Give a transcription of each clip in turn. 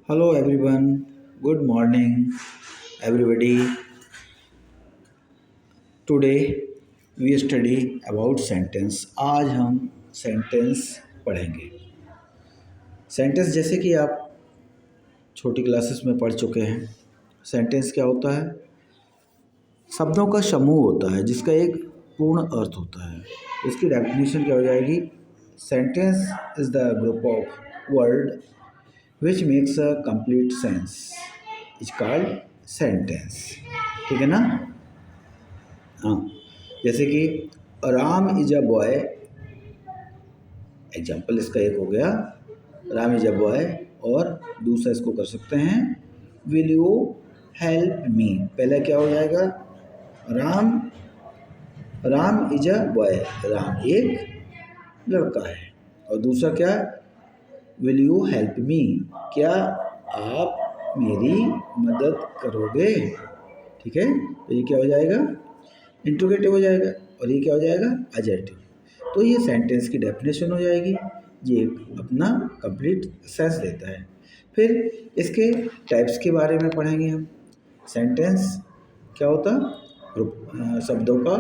Hello everyone, good morning everybody. Today we study about sentence. आज हम sentence पढ़ेंगे। Sentence जैसे कि आप छोटी क्लासेस में पढ़ चुके हैं। सेंटेंस क्या होता है? शब्दों का समूह होता है जिसका एक पूर्ण अर्थ होता है। इसकी डेफिनेशन क्या हो जाएगी? Sentence is the group of word which makes a complete sense is called sentence। ठीक है ना? हाँ, जैसे कि Ram is a boy, example इसका एक हो गया राम इज अ बॉय, और दूसरा इसको कर सकते हैं विल यू हेल्प मी। पहला क्या हो जाएगा? Ram Ram is a boy, Ram एक लड़का है, और दूसरा क्या? विल यू हेल्प मी, क्या आप मेरी मदद करोगे? ठीक है, तो ये क्या हो जाएगा? इंट्रोगेटिव हो जाएगा, और ये क्या हो जाएगा? एडजेक्टिव। तो ये सेंटेंस की डेफिनेशन हो जाएगी। ये अपना कंप्लीट सेंस देता है। फिर इसके टाइप्स के बारे में पढ़ेंगे हम। सेंटेंस क्या होता? ग्रुप शब्दों का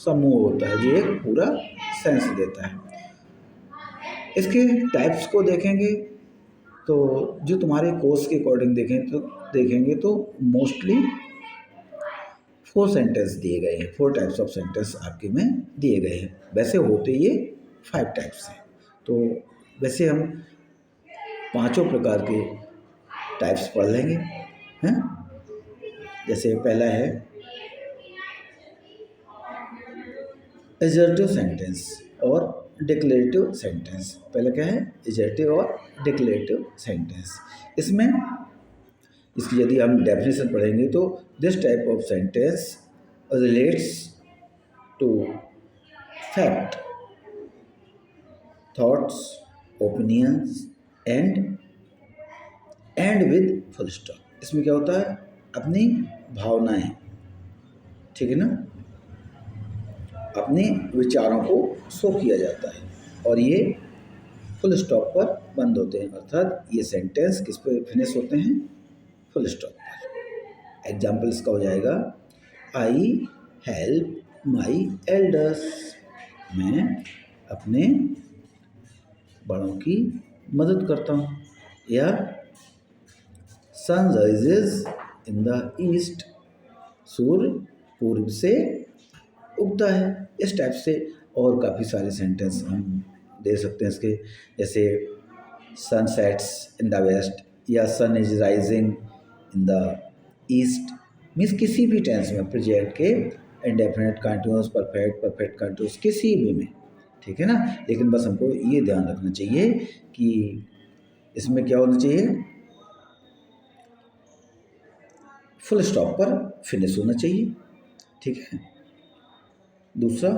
समूह होता है जो एक पूरा सेंस देता है। इसके टाइप्स को देखेंगे तो जो तुम्हारे कोर्स के अकॉर्डिंग देखेंगे तो मोस्टली 4 सेंटेंस दिए गए हैं। 4 टाइप्स ऑफ सेंटेंस आपके में दिए गए हैं। वैसे होते ये 5 टाइप्स हैं। तो वैसे हम पांचों प्रकार के टाइप्स पढ़ लेंगे हैं। जैसे पहला है एजर्टिव सेंटेंस और डिक्लेरेटिव सेंटेंस। पहला क्या है? एजर्टिव और डिक्लेरेटिव सेंटेंस। इसमें इसकी यदि हम डेफिनेशन पढ़ेंगे तो this type of sentence relates to fact, thoughts, opinions and with full stop. इसमें क्या होता है? अपनी भावनाएं, ठीक है ना, अपने विचारों को शो किया जाता है, और ये फुल स्टॉप पर बंद होते हैं। अर्थात ये सेंटेंस किस पे फिनिश होते हैं? फुल स्टॉप पर। एग्जाम्पल इसका हो जाएगा आई हेल्प माई एल्डर्स, मैं अपने बड़ों की मदद करता हूँ। या sun rises in the east, सूर्य पूर्व से उगता है। इस टाइप से और काफ़ी सारे सेंटेंस हम दे सकते हैं इसके, जैसे sun sets in the west या sun is rising in the east. Means किसी भी टेंस में, प्रेजेंट के, इंडेफिनिट कंटिन्यूअस, परफेक्ट कंटिन्यूअस, किसी भी में, ठीक है ना। लेकिन बस हमको ये ध्यान रखना चाहिए कि इसमें क्या होना चाहिए? फुल स्टॉप पर फिनिश होना चाहिए, ठीक है। दूसरा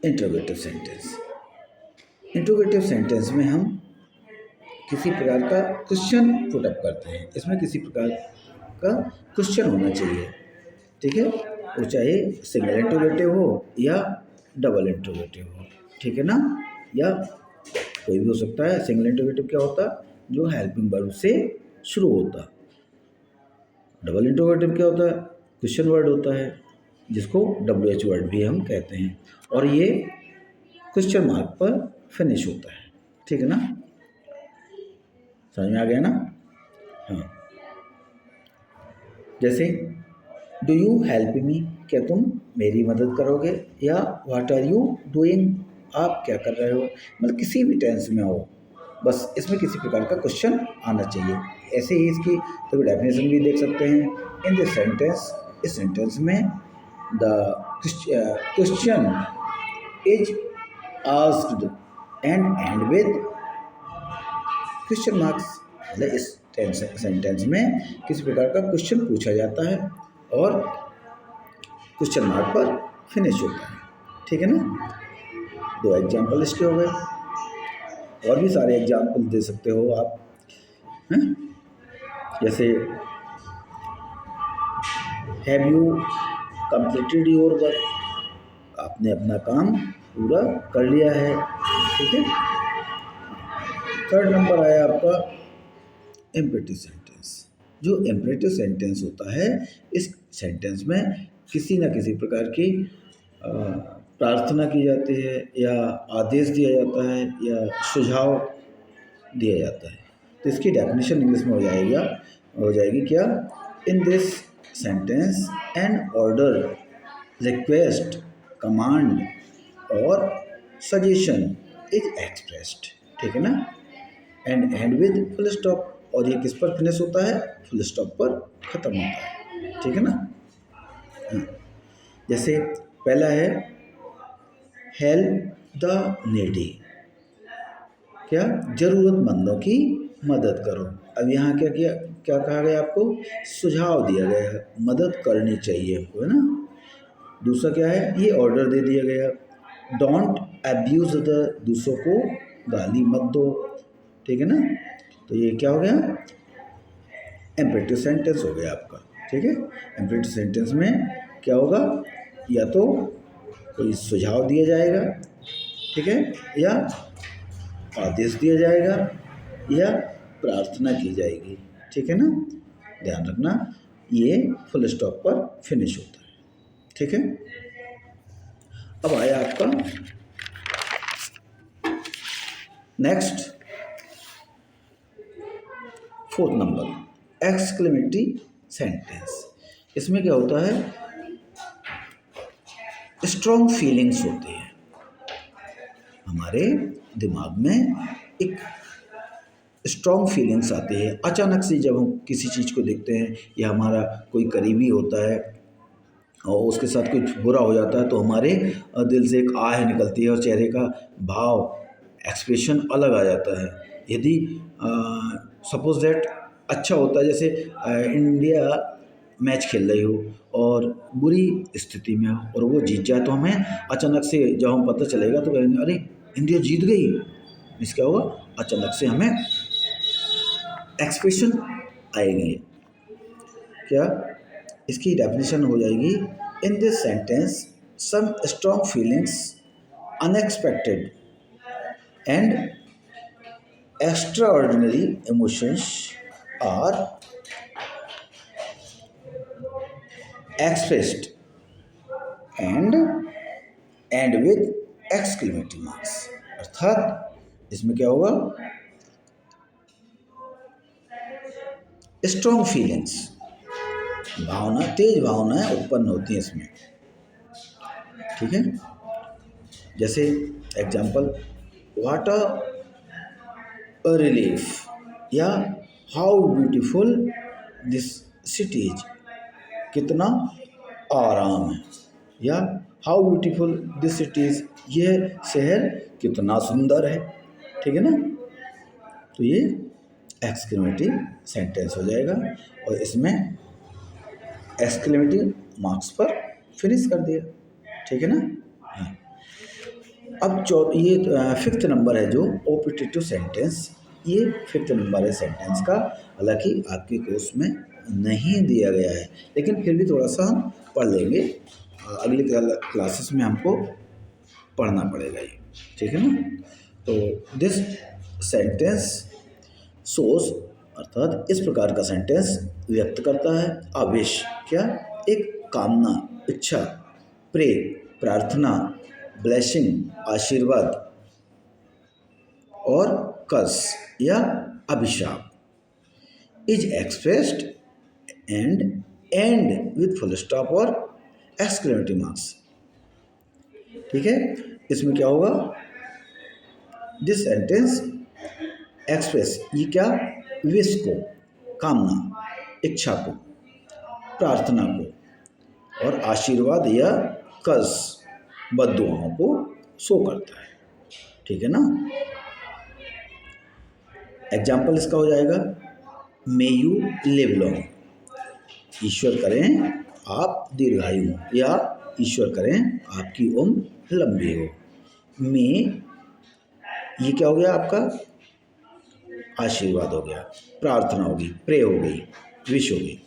इंट्रोगेटिव सेंटेंस। इंट्रोगेटिव सेंटेंस में हम किसी प्रकार का क्वेश्चन पुट अप करते हैं। इसमें किसी प्रकार का क्वेश्चन होना चाहिए, ठीक है। वो चाहे सिंगल इंट्रोगेटिव हो या डबल इंट्रोगेटिव हो, ठीक है ना, या कोई भी हो सकता है। सिंगल इंट्रोगेटिव क्या होता? जो हेल्पिंग वर्ब से शुरू होता। डबल इंट्रोगेटिव क्या होता है? क्वेश्चन वर्ड होता है, जिसको WH वर्ड भी हम कहते हैं, और ये क्वेश्चन मार्क पर फिनिश होता है, ठीक है ना। समझ में आ गया ना? हाँ, जैसे डू यू हेल्प मी, क्या तुम मेरी मदद करोगे? या व्हाट आर यू डूइंग, आप क्या कर रहे हो? मतलब किसी भी टेंस में हो, बस इसमें किसी प्रकार का क्वेश्चन आना चाहिए। ऐसे ही इसकी तो डेफिनेशन भी देख सकते हैं। इन दिस सेंटेंस, इस सेंटेंस में the question is asked and with question marks. मतलब इस सेंटेंस में किसी प्रकार का क्वेश्चन पूछा जाता है और क्वेश्चन मार्क पर फिनिश होता है, ठीक है ना। 2 एग्जाम्पल इसके हो गए, और भी सारे एग्जाम्पल दे सकते हो आप, हैं? जैसे have you completed your work, आपने अपना काम पूरा कर लिया है, ठीक है। 3rd नंबर आया आपका इम्पेरेटिव सेंटेंस। जो इम्पेरेटिव सेंटेंस होता है, इस सेंटेंस में किसी न किसी प्रकार की प्रार्थना की जाती है, या आदेश दिया जाता है, या सुझाव दिया जाता है। तो इसकी डेफिनेशन इंग्लिश में हो जाएगी क्या? In this sentence an order, request, command और सजेशन इज एक्सप्रेस्ड। ठीक है ना? एंड विद फुल स्टॉप, और ये किस पर फिनिश होता है? फुल स्टॉप पर खत्म होता है। ठीक है ना? हाँ। जैसे पहला है हेल्प द नीडी, क्या? जरूरतमंदों की मदद करो। अब यहाँ क्या कहा गया आपको? सुझाव दिया गया है, मदद करनी चाहिए हमको, है ना? दूसरा क्या है? ये ऑर्डर दे दिया गया, डोंट अब्यूज अदर, दूसरों को गाली मत दो। ठीक है ना? तो ये क्या हो गया? इम्पेरेटिव सेंटेंस हो गया आपका। ठीक है? इम्पेरेटिव सेंटेंस में क्या होगा? या तो कोई सुझाव दिया जाएगा, ठीक है, या आदेश दिया जाएगा, या प्रार्थना की जाएगी। ठीक है ना? ध्यान रखना, ये फुल स्टॉप पर फिनिश होता है। ठीक है? अब आया आपका next 4th number, exclamatory sentence. इसमें क्या होता है? स्ट्रॉन्ग फीलिंग्स होती है हमारे दिमाग में, एक स्ट्रॉन्ग फीलिंग्स आती है अचानक से जब हम किसी चीज़ को देखते हैं, या हमारा कोई करीबी होता है और उसके साथ कुछ बुरा हो जाता है, तो हमारे दिल से एक आह निकलती है और चेहरे का भाव, एक्सप्रेशन अलग आ जाता है। यदि सपोज दैट अच्छा होता है, जैसे इंडिया मैच खेल रही हो और बुरी स्थिति में हो और वो जीत जाए, तो हमें अचानक से जब हम पता चलेगा तो कहेंगे अरे इंडिया जीत गई। इस क्या होगा? अचानक से हमें एक्सप्रेशन आएगी। क्या? इसकी डेफिनेशन हो जाएगी, in this sentence some strong feelings, unexpected and extraordinary emotions are expressed and with exclamatory marks। अर्थात इसमें क्या होगा? स्ट्रॉन्ग फीलिंग्स, भावना, तेज भावनाएं उत्पन्न होती हैं इसमें। ठीक है? जैसे एग्जाम्पल, व्हाट अ रिलीफ, या how beautiful this city is, कितना आराम है, या how beautiful this city is, यह शहर कितना सुंदर है। ठीक है ना? तो ये एक्सक्लेमेटिव सेंटेंस हो जाएगा, और इसमें एक्सक्लेमेटिव मार्क्स पर फिनिश कर दिया। ठीक है ना? हाँ। अब ये 5th नंबर है जो ऑप्टेटिव सेंटेंस, ये 5th नंबर है सेंटेंस का। हालांकि आपके कोर्स में नहीं दिया गया है, लेकिन फिर भी थोड़ा सा हम पढ़ लेंगे, अगली क्लासेस में हमको पढ़ना पड़ेगा ये। ठीक है ना? तो दिस सेंटेंस सोज, अर्थात इस प्रकार का सेंटेंस व्यक्त करता है आवेश, क्या? एक कामना, इच्छा, प्रे, प्रार्थना, ब्लेसिंग, आशीर्वाद, और कर्स या अभिशाप, is expressed and with full stop और एक्सक्लेमेटरी मार्क्स। ठीक है? इसमें क्या होगा? दिस सेंटेंस एक्सप्रेस, ये क्या? विश को, कामना, इच्छा को, प्रार्थना को, और आशीर्वाद या कर्ज, बद्दुआओं को शो करता है। ठीक है ना? एग्जाम्पल इसका हो जाएगा, मे यू लिव लॉन्ग, ईश्वर करें आप दीर्घायु, या ईश्वर करें आपकी उम्र लंबी हो। मे, ये क्या हो गया आपका? आशीर्वाद हो गया, प्रार्थना होगी, प्रे हो गई, विश हो गई,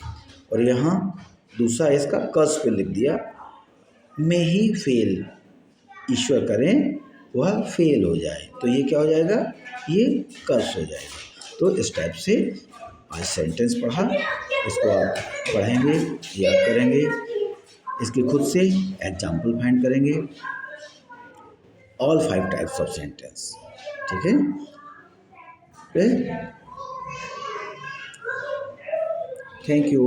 और यहाँ दूसरा इसका कर्ज पे लिख दिया, मे ही फेल, ईश्वर करें वह फेल हो जाए, तो ये क्या हो जाएगा? ये कर्ज हो जाएगा। तो इस टाइप से आज सेंटेंस पढ़ा, इसको आप पढ़ेंगे, याद करेंगे, इसके खुद से एग्जाम्पल फाइंड करेंगे, ऑल 5 टाइप्स ऑफ सेंटेंस। ठीक है, थैंक यू।